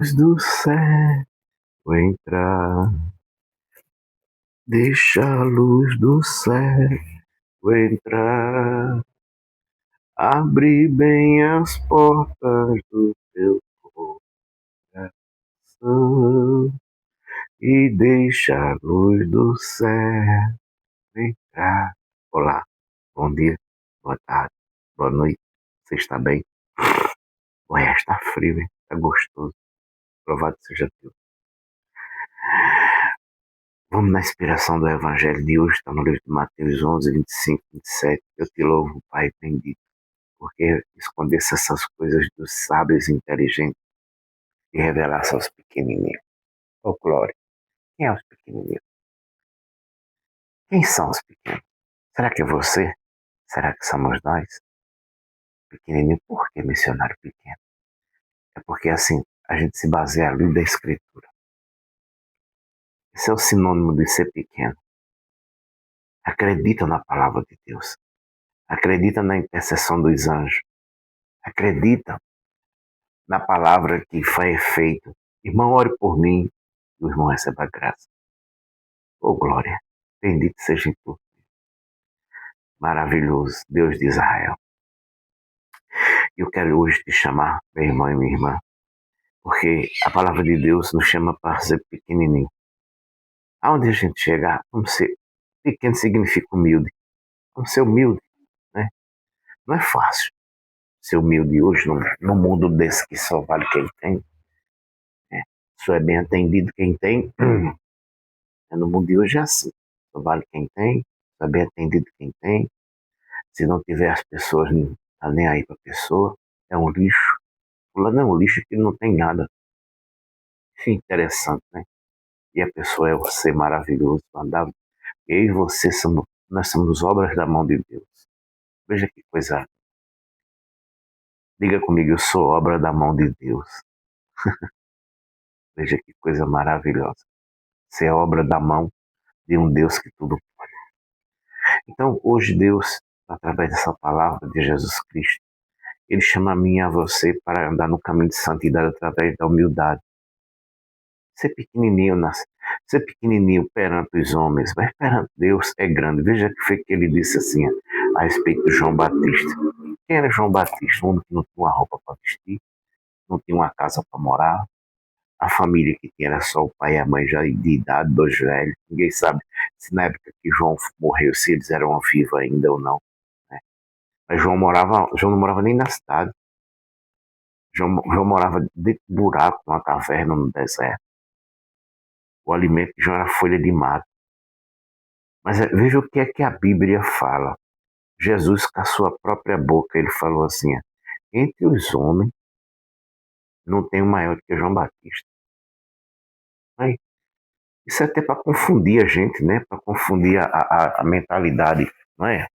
Luz do céu entrar, deixa a luz do céu entrar, abre bem as portas do teu coração e deixa a luz do céu entrar. Olá, bom dia, boa tarde, boa noite, você está bem? Ué, está frio, hein? Está gostoso, provado seja Deus. Vamos na inspiração do Evangelho de hoje, está no livro de Mateus 11, 25, 27. Eu te louvo, Pai bendito, porque escondesse essas coisas dos sábios e inteligentes e revelasse aos pequenininhos. Oh, glória! Quem é os pequenininhos? Quem são os pequenos? Será que é você? Será que somos nós? Pequenininho, por que missionário pequeno? É porque assim, a gente se baseia ali da Escritura. Esse é o sinônimo de ser pequeno. Acredita na palavra de Deus. Acredita na intercessão dos anjos. Acredita na palavra que faz efeito. Irmão, ore por mim e o irmão recebe a graça. Oh, glória! Bendito seja tu, maravilhoso Deus de Israel. Eu quero hoje te chamar, meu irmão e minha irmã, porque a palavra de Deus nos chama para ser pequenininho. Aonde a gente chegar, vamos ser pequeno significa humilde. Vamos ser humilde, né? Não é fácil ser humilde hoje num mundo desse que só vale quem tem. Né? Só é bem atendido quem tem. No mundo de hoje é assim. Só vale quem tem, só é bem atendido quem tem. Se não tiver as pessoas, não tá nem aí para a pessoa. É um lixo. Fulano é um lixo que não tem nada. Que interessante, né? E a pessoa é você maravilhoso. Eu e você nós somos obras da mão de Deus. Veja que coisa. Diga comigo, eu sou obra da mão de Deus. Veja que coisa maravilhosa. Você é obra da mão de um Deus que tudo pode. Então, hoje Deus, através dessa palavra de Jesus Cristo, Ele chama a mim e a você para andar no caminho de santidade através da humildade. Ser pequenininho perante os homens, mas perante Deus é grande. Veja que foi que ele disse assim a respeito de João Batista. Quem era João Batista? Um homem que não tinha uma roupa para vestir, não tinha uma casa para morar. A família que tinha era só o pai e a mãe já de idade, dois velhos. Ninguém sabe se na época que João morreu, se eles eram vivos ainda ou não. Né? Mas João não morava nem na cidade. João morava dentro de buraco, numa caverna no deserto. O alimento de João era folha de mato. Mas veja o que é que a Bíblia fala. Jesus, com a sua própria boca, ele falou assim: entre os homens, não tem um maior do que João Batista. Aí, isso é até para confundir a gente, né? Para confundir a mentalidade, não é?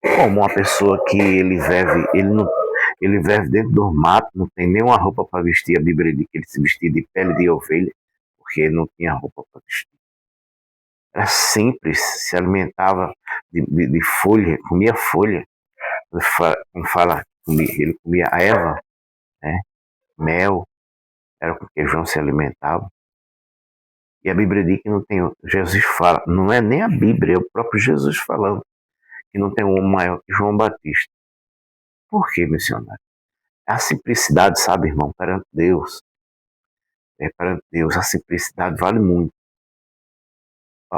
Como uma pessoa que ele vive dentro do mato, não tem nenhuma roupa para vestir. A Bíblia diz que ele se vestia de pele de ovelha, porque ele não tinha roupa para vestir. Era simples, se alimentava de folha, comia folha. Como fala, ele comia erva, né? Mel, era com que João se alimentava. E a Bíblia diz que não tem. Jesus fala, não é nem a Bíblia, é o próprio Jesus falando, que não tem um homem maior que João Batista. Por que, missionário? A simplicidade, sabe, irmão, perante Deus. Perante Deus, a simplicidade vale muito.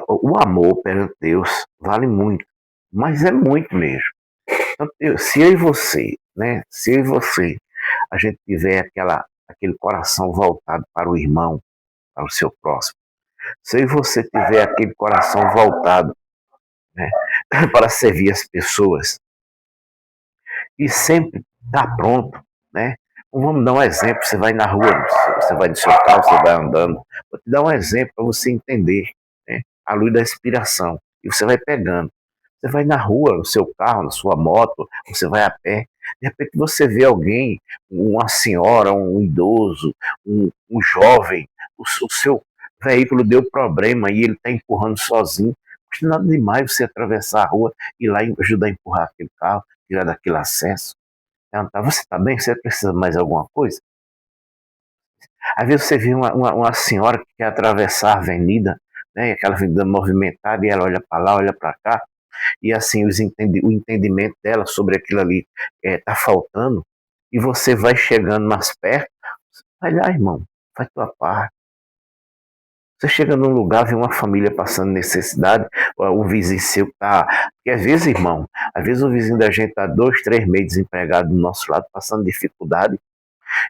O amor perante Deus vale muito, mas é muito mesmo. Então, se eu e você, né? Se eu e você, a gente tiver aquele coração voltado para o irmão, para o seu próximo. Se eu e você tiver aquele coração voltado, né, para servir as pessoas e sempre estar pronto, né? Vamos dar um exemplo, você vai na rua, você vai no seu carro, você vai andando. Vou te dar um exemplo para você entender, né? A luz da inspiração. E você vai pegando. Você vai na rua, no seu carro, na sua moto, você vai a pé. De repente você vê alguém, uma senhora, um idoso, um jovem, o seu veículo deu problema e ele está empurrando sozinho. Não é nada demais você atravessar a rua e ir lá e ajudar a empurrar aquele carro, tirar daquele acesso. Perguntar, você está bem? Você precisa de mais alguma coisa? Às vezes você vê uma senhora que quer atravessar a avenida, né, aquela avenida movimentada, e ela olha para lá, olha para cá, e assim o entendimento dela sobre aquilo ali está faltando, e você vai chegando mais perto, vai lá, irmão, faz tua parte. Você chega num lugar, vê uma família passando necessidade, o vizinho seu está. Porque às vezes, irmão, às vezes o vizinho da gente está 2, 3 meses desempregado do nosso lado, passando dificuldade,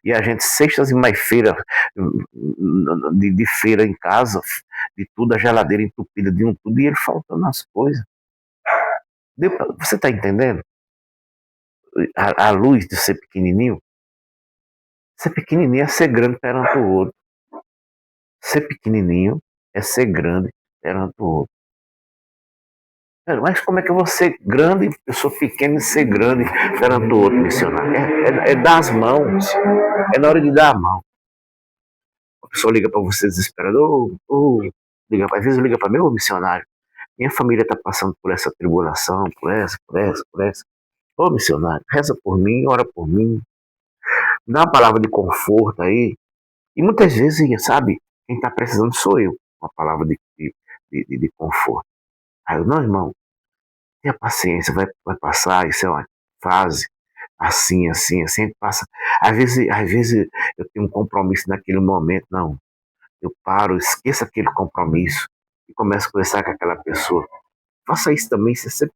e a gente, sextas e mais feira, de feira em casa, de tudo, a geladeira entupida de um tudo, e ele faltando as coisas. Você está entendendo? A luz de ser pequenininho? Ser pequenininho é ser grande perante o outro. Ser pequenininho é ser grande perante o outro. Mas como é que eu vou ser grande, eu sou pequeno e ser grande perante o outro, missionário? É dar as mãos, é na hora de dar a mão. A pessoa liga para você desesperada, às vezes liga para mim, ô missionário, minha família está passando por essa tribulação, por essa, por essa, por essa. Ô missionário, reza por mim, ora por mim, dá uma palavra de conforto aí. E muitas vezes, sabe, quem está precisando sou eu, uma palavra de conforto. Aí eu, não, irmão, tenha paciência, vai passar, isso é uma fase, assim, assim, assim, passa. Às vezes eu tenho um compromisso naquele momento, não, eu paro, esqueço aquele compromisso e começo a conversar com aquela pessoa. Faça isso também, se você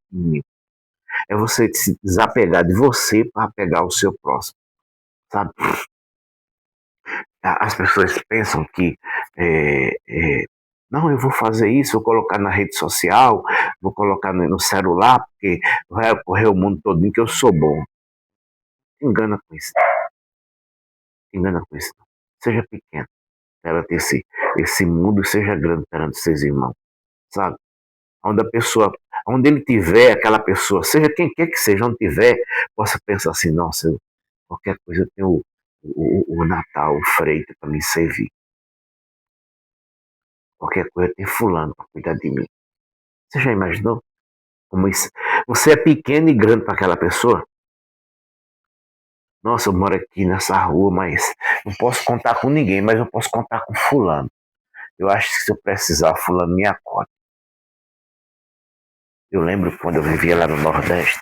é você se desapegar de você para pegar o seu próximo, sabe? As pessoas pensam que não, eu vou fazer isso, vou colocar na rede social, vou colocar no celular, porque vai correr o mundo todo que eu sou bom. Engana com isso, engana com isso. Seja pequeno perante esse mundo e seja grande perante seus irmãos, sabe? Onde a pessoa, onde ele tiver, aquela pessoa, seja quem quer que seja, onde tiver, possa pensar assim, nossa, qualquer coisa eu tenho o Natal, o Freita para me servir. Qualquer coisa tem fulano para cuidar de mim. Você já imaginou? Como isso? Você é pequeno e grande para aquela pessoa? Nossa, eu moro aqui nessa rua, mas não posso contar com ninguém, mas eu posso contar com fulano. Eu acho que se eu precisar, fulano me acorda. Eu lembro quando eu vivia lá no Nordeste,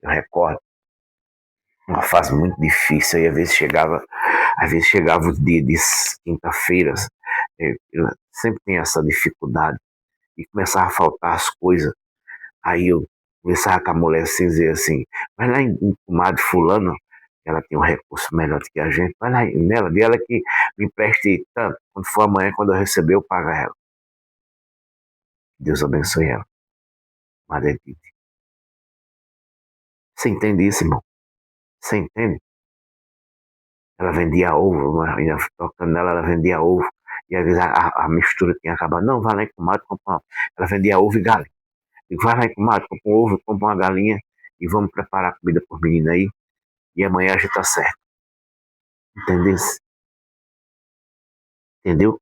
eu recordo, uma fase muito difícil, e às vezes chegava o dia de quinta-feiras, eu sempre tinha essa dificuldade, e começava a faltar as coisas. Aí eu conversava com a mulher sem dizer assim, vai lá em comadre fulano, ela tem um recurso melhor do que a gente, vai lá nela, dela que me empreste tanto, quando for amanhã, quando eu receber, eu pago a ela. Deus abençoe ela. Madre Tite. Você entende isso, irmão? Você entende? Ela vendia ovo, ainda tocando nela, ela vendia ovo, e às vezes a mistura tinha acabado. Não, vai lá em comadre, compra uma. Ela vendia ovo e galinha. E vai lá em comadre, compra um ovo, compra uma galinha, e vamos preparar a comida por menina aí, e amanhã a gente tá certo. Entendeu? Entendeu?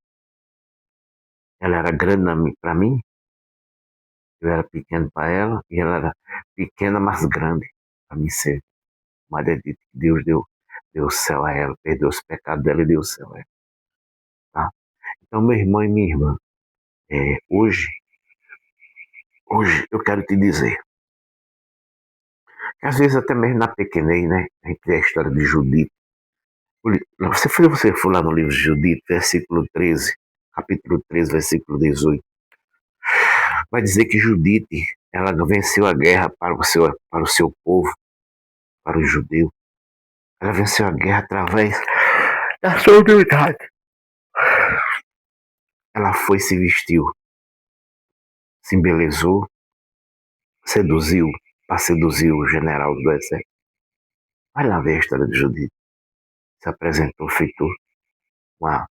Ela era grande para mim, eu era pequeno para ela, e ela era pequena, mas grande para mim ser. Mas Deus deu o céu a ela, perdoou os pecados dela e deu o céu a ela. Tá? Então, meu irmão e minha irmã, hoje eu quero te dizer, que às vezes até mesmo na pequenez, né, a gente vê a história de Judite. Você foi lá no livro de Judite, versículo 13, capítulo 13, versículo 18. Vai dizer que Judite, ela venceu a guerra para o seu povo, para o judeu. Ela venceu a guerra através da sua humildade. Ela foi, se vestiu, se embelezou, seduziu, para seduzir o general do exército. Vai lá ver a história de Judite. Se apresentou feito uma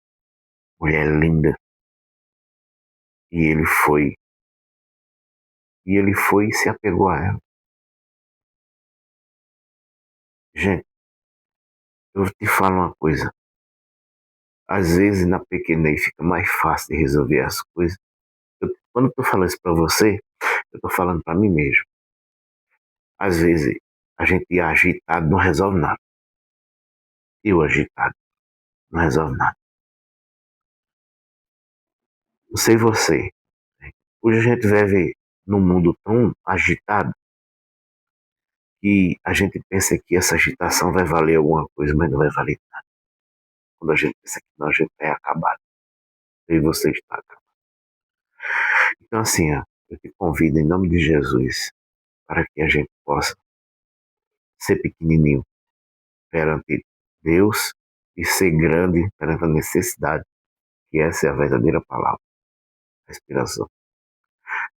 mulher linda. E ele foi e se apegou a ela. Gente, eu te falo uma coisa. Às vezes na pequenez fica mais fácil de resolver as coisas. Quando eu tô falando isso pra você, eu tô falando pra mim mesmo. Às vezes a gente agitado não resolve nada. Eu agitado não resolve nada. Não sei você. Hoje a gente vive num mundo tão agitado que a gente pensa que essa agitação vai valer alguma coisa, mas não vai valer nada. Quando a gente pensa que não, a gente é acabado. E você está acabado. Então, assim, ó, eu te convido em nome de Jesus para que a gente possa ser pequenininho perante Deus e ser grande perante a necessidade, que essa é a verdadeira palavra, a inspiração.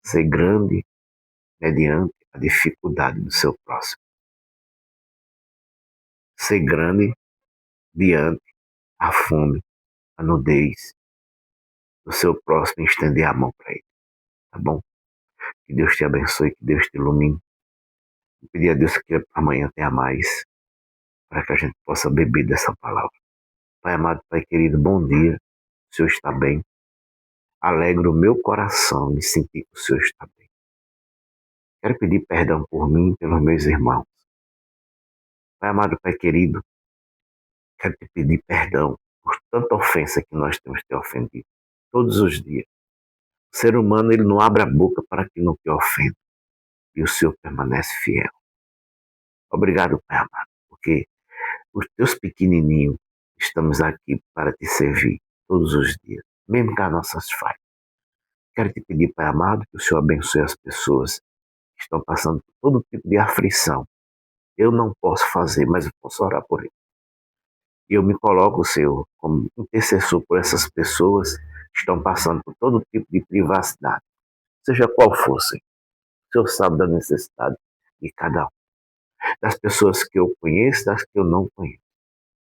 Ser grande mediante a dificuldade do seu próximo. Ser grande diante a fome, a nudez do seu próximo e estender a mão para ele. Tá bom? Que Deus te abençoe, que Deus te ilumine. Vou pedir a Deus que amanhã tenha mais, para que a gente possa beber dessa palavra. Pai amado, Pai querido, bom dia. O Senhor está bem. Alegra o meu coração de sentir que o Senhor está bem. Quero pedir perdão por mim e pelos meus irmãos. Pai amado, Pai querido, quero te pedir perdão por tanta ofensa que nós temos te ofendido todos os dias. O ser humano, ele não abre a boca para que não te ofenda. E o Senhor permanece fiel. Obrigado, Pai amado, porque os teus pequenininhos estamos aqui para te servir todos os dias, mesmo com as nossas falhas. Quero te pedir, Pai amado, que o Senhor abençoe as pessoas que estão passando por todo tipo de aflição. Eu não posso fazer, mas eu posso orar por ele. E eu me coloco, Senhor, como intercessor por essas pessoas que estão passando por todo tipo de privacidade, seja qual fosse. O Senhor sabe da necessidade de cada um. Das pessoas que eu conheço, das que eu não conheço.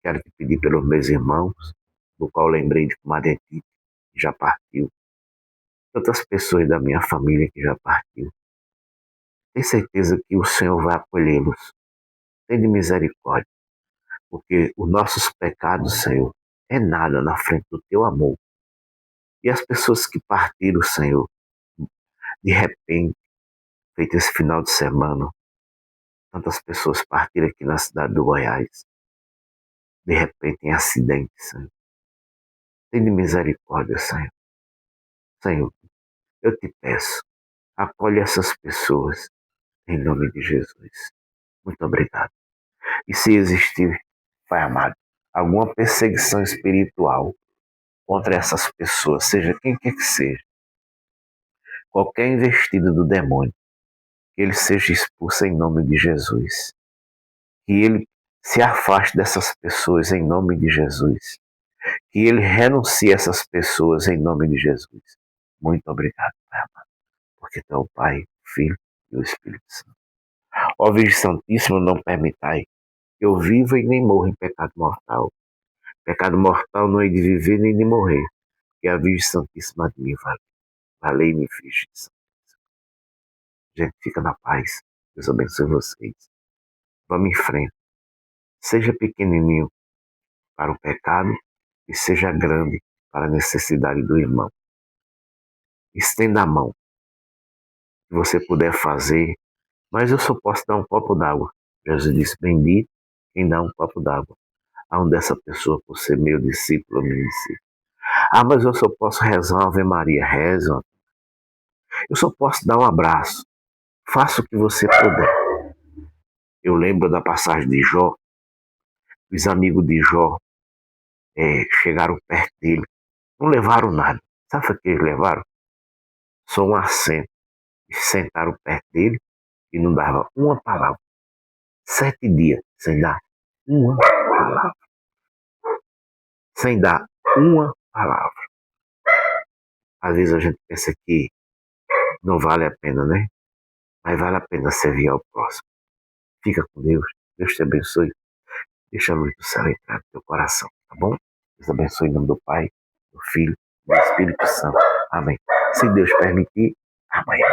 Quero te pedir pelos meus irmãos, do qual lembrei de Comadre Tite, que já partiu. Tantas pessoas da minha família que já partiu. Tenho certeza que o Senhor vai acolhê-los. Tem de misericórdia, porque os nossos pecados, Senhor, é nada na frente do teu amor. E as pessoas que partiram, Senhor, de repente, feito esse final de semana, tantas pessoas partiram aqui na cidade do Goiás, de repente em acidentes, Senhor. Tem de misericórdia, Senhor. Senhor, eu te peço, acolhe essas pessoas, em nome de Jesus. Muito obrigado. E se existir, Pai amado, alguma perseguição espiritual contra essas pessoas, seja quem quer que seja, qualquer investida do demônio, que ele seja expulso em nome de Jesus. Que ele se afaste dessas pessoas em nome de Jesus. Que ele renuncie a essas pessoas em nome de Jesus. Muito obrigado, Pai amado, porque tu é o Pai, o Filho e o Espírito Santo. Ó Virgem Santíssima, não permitai que eu viva e nem morra em pecado mortal. Pecado mortal não é de viver nem de morrer, que a Virgem Santíssima de mim vale. Valei-me, Virgem Santíssima. Gente, fica na paz. Deus abençoe vocês. Vamos em frente. Seja pequenininho para o pecado e seja grande para a necessidade do irmão. Estenda a mão, se você puder fazer, mas eu só posso dar um copo d'água. Jesus disse, bendito quem dá um copo d'água. Aonde essa pessoa, por ser meu discípulo, meu discípulo. Ah, mas eu só posso rezar uma Ave Maria. Reza. Eu só posso dar um abraço. Faça o que você puder. Eu lembro da passagem de Jó. Os amigos de Jó chegaram perto dele. Não levaram nada. Sabe o que eles levaram? Só um assento. E sentaram perto dele e não dava uma palavra. 7 dias sem dar uma palavra. Sem dar uma palavra. Às vezes a gente pensa que não vale a pena, né? Mas vale a pena servir ao próximo. Fica com Deus. Deus te abençoe. Deixa a luz do céu entrar no teu coração, tá bom? Deus abençoe em nome do Pai, do Filho e do Espírito Santo. Amém. Se Deus permitir, amanhã